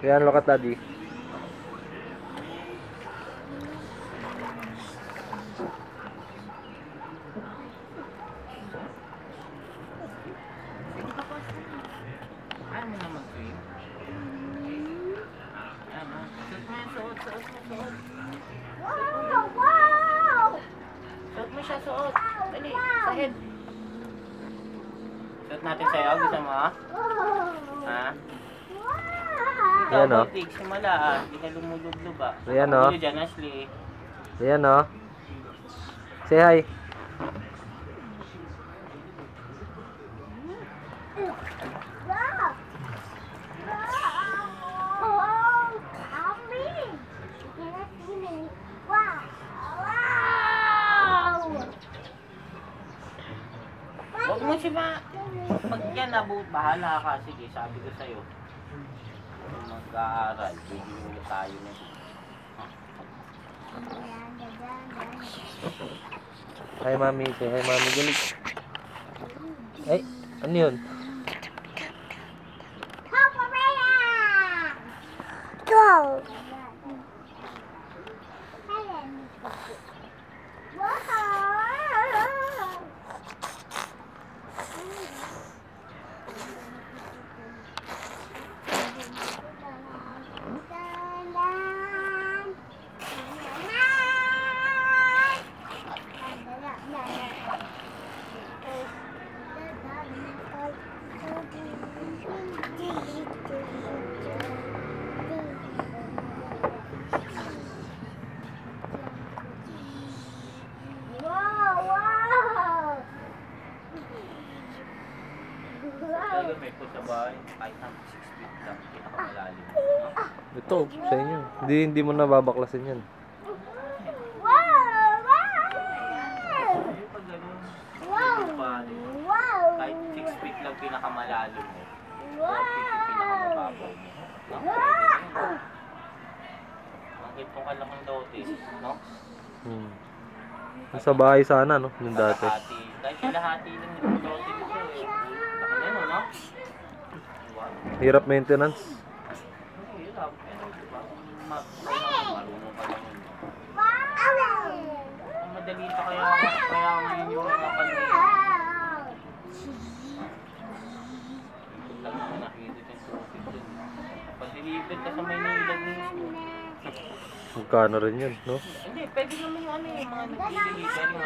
Yan, look at daddy. Ano na mag-swim? Ano? Suot. Wow! Suot mo siya, suot. Dali, sa head. Suot natin sa'yo. Gusto mo, ha? Ha? Ikaw, Ayan, oh. Baltic, simula, ah. Hindi ka lumulublob, ah. Ayan, oh. Dyan, Ashley. Ayan, oh. Say hi. Huwag mo siya pag yan nabut, bahala ka. Sige, sabi ko sa'yo. Mag-aaral, pwede ulit tayo na. Hi, mami. Say hi, mami. Galit. Ay, ano yun? Go! Talaga may po sa bahay, kahit na 6 feet lang, pinakamalalim. Ito, sa inyo. Hindi mo nababaklasin yan. Hindi pag ganun, kahit 6 feet lang pinakamalalim mo, 4 feet yung pinakamababaw mo. No? Bakit po ka lang ang dote, no? Sa bahay sana, no? Yung dati. Kahit kalahati lang yung dote dito eh. Laki na yun, no? Hirap maintenance. Hirap. Marunong ka lang yun. Madali pa kaya ngayon yung mga pansin. Lang naman nakikita yung tubig dun. Pag-deliver ka sa Maynila mismo. Magkano rin yun, no? Hindi, pwede naman yung ano yung mga nag-deliver yung